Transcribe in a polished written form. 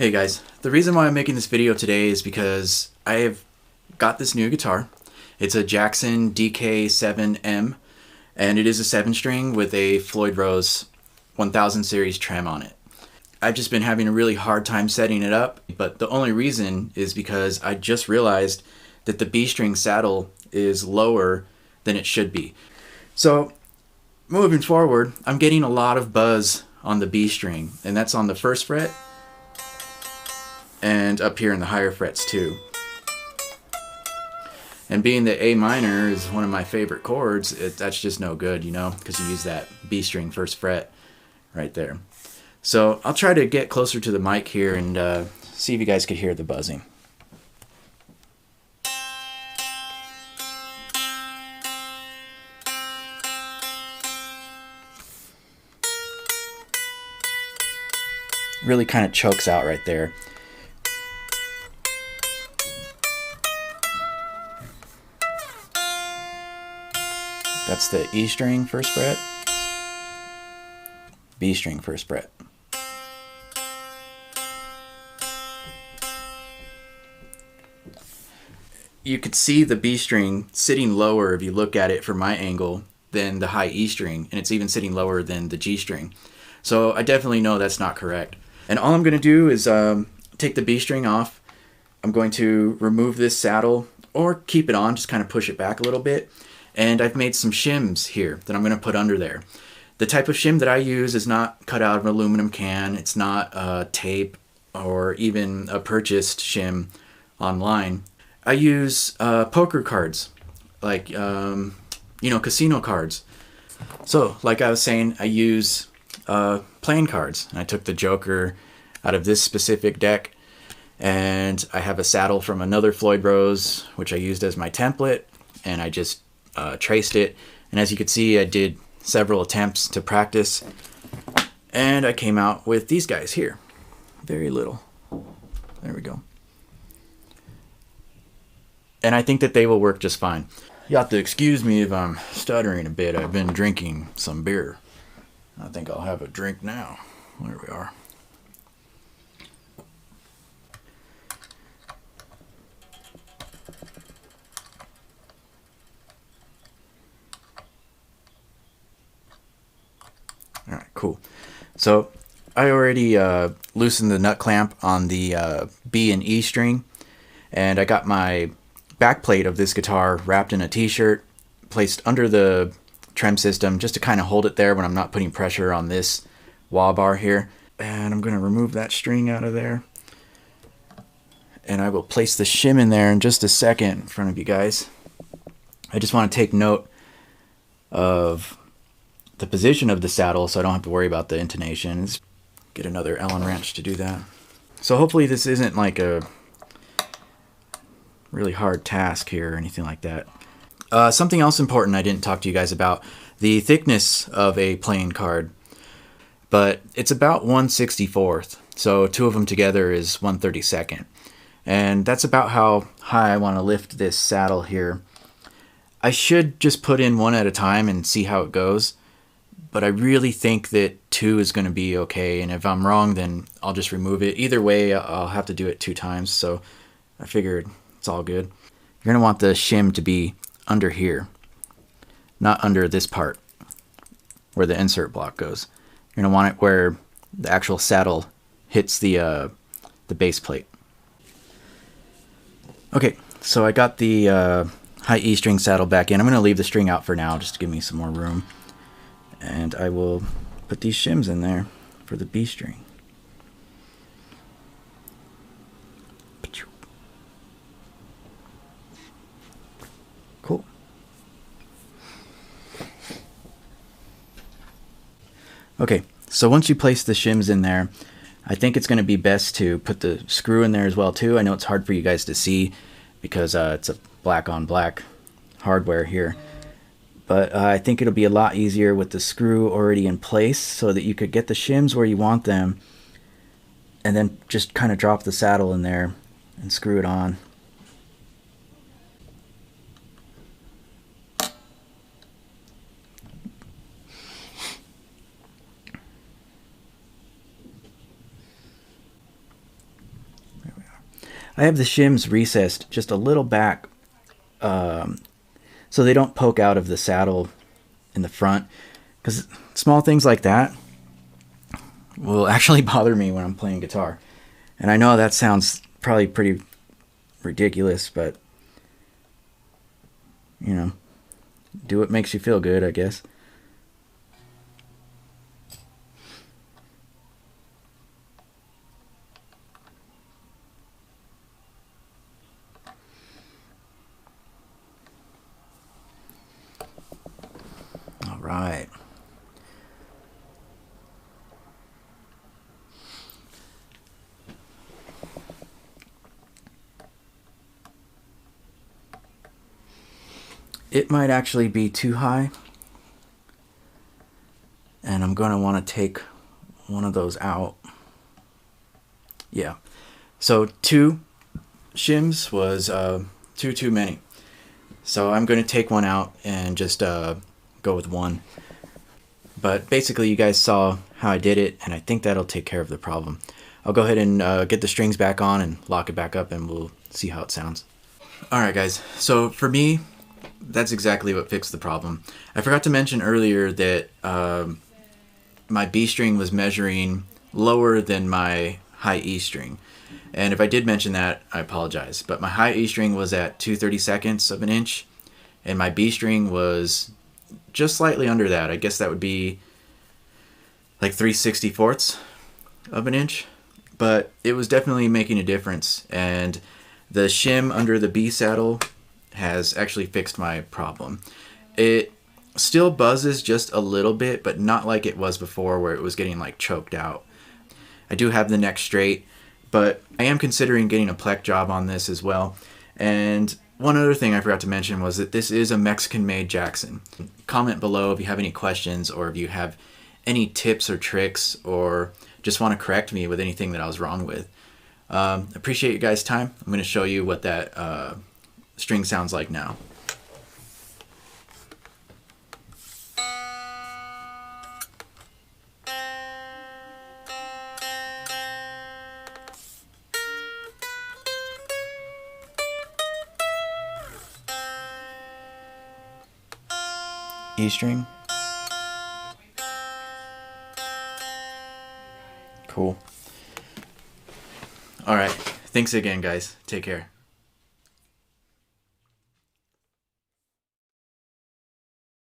Hey guys, the reason why I'm making this video today is because I have got this new guitar. It's a Jackson DK7M and it is a 7-string with a Floyd Rose 1000 series trem on it. I've just been having a really hard time setting it up, but the only reason is because I just realized that the B string saddle is lower than it should be. So moving forward, I'm getting a lot of buzz on the B string, and that's on the 1st fret and up here in the higher frets too. And being that A minor is one of my favorite chords, that's just no good, you know, because you use that B string 1st fret right there. So I'll try to get closer to the mic here and see if you guys could hear the buzzing. Really kind of chokes out right there. That's the E string 1st fret, B string 1st fret. You could see the B string sitting lower if you look at it from my angle than the high E string, and it's even sitting lower than the G string. So I definitely know that's not correct. And all I'm going to do is take the B string off. I'm going to remove this saddle, or keep it on, just kind of push it back a little bit. And I've made some shims here that I'm going to put under there. The type of shim that I use is not cut out of an aluminum can. It's not tape or even a purchased shim online. I use poker cards, like, casino cards. So, like I was saying, I use playing cards. I took the Joker out of this specific deck, and I have a saddle from another Floyd Rose, which I used as my template, and I just traced it. And as you can see, I did several attempts to practice, and I came out with these guys here. Very little. There we go. And I think that they will work just fine. You have to excuse me if I'm stuttering a bit. I've been drinking some beer. I think I'll have a drink now. There we are. All right, cool. So I already loosened the nut clamp on the B and E string, and I got my back plate of this guitar wrapped in a t-shirt, placed under the trem system just to kind of hold it there when I'm not putting pressure on this wah bar here. And I'm going to remove that string out of there, and I will place the shim in there in just a second in front of you guys. I just want to take note of the position of the saddle so I don't have to worry about the intonations. Get another Allen wrench to do that. So hopefully this isn't like a really hard task here or anything like that. Something else important I didn't talk to you guys about: the thickness of a playing card. But it's about 1/64th, so two of them together is 1/32. And that's about how high I want to lift this saddle here. I should just put in one at a time and see how it goes, but I really think that 2 is going to be okay, and if I'm wrong, then I'll just remove it. Either way, I'll have to do it 2 times, so I figured it's all good. You're going to want the shim to be under here, not under this part where the insert block goes. You're going to want it where the actual saddle hits the base plate. Okay, so I got the high E string saddle back in. I'm going to leave the string out for now just to give me some more room. And I will put these shims in there for the B string. Cool. Okay, so once you place the shims in there, I think it's going to be best to put the screw in there as well too. I know it's hard for you guys to see because it's a black on black hardware here. But I think it'll be a lot easier with the screw already in place so that you could get the shims where you want them and then just kind of drop the saddle in there and screw it on. I have the shims recessed just a little back, so they don't poke out of the saddle in the front, because small things like that will actually bother me when I'm playing guitar. And I know that sounds probably pretty ridiculous, but you know, do what makes you feel good, I guess. All right. It might actually be too high, and I'm going to want to take one of those out. Yeah. So 2 shims was too many. So I'm going to take one out and just go with 1. But basically you guys saw how I did it, and I think that'll take care of the problem. I'll go ahead and get the strings back on and lock it back up, and we'll see how it sounds. Alright guys, so for me, that's exactly what fixed the problem. I forgot to mention earlier that my B string was measuring lower than my high E string. And if I did mention that, I apologize. But my high E string was at 2/32 of an inch, and my B string was just slightly under that. I guess that would be like 3/64 of an inch. But it was definitely making a difference. And the shim under the B saddle has actually fixed my problem. It still buzzes just a little bit, but not like it was before, where it was getting like choked out. I do have the neck straight, but I am considering getting a plec job on this as well. And one other thing I forgot to mention was that this is a Mexican-made Jackson. Comment below if you have any questions, or if you have any tips or tricks, or just want to correct me with anything that I was wrong with. Appreciate you guys' time. I'm going to show you what that string sounds like now. E string. Cool. All right. Thanks again, guys. Take care.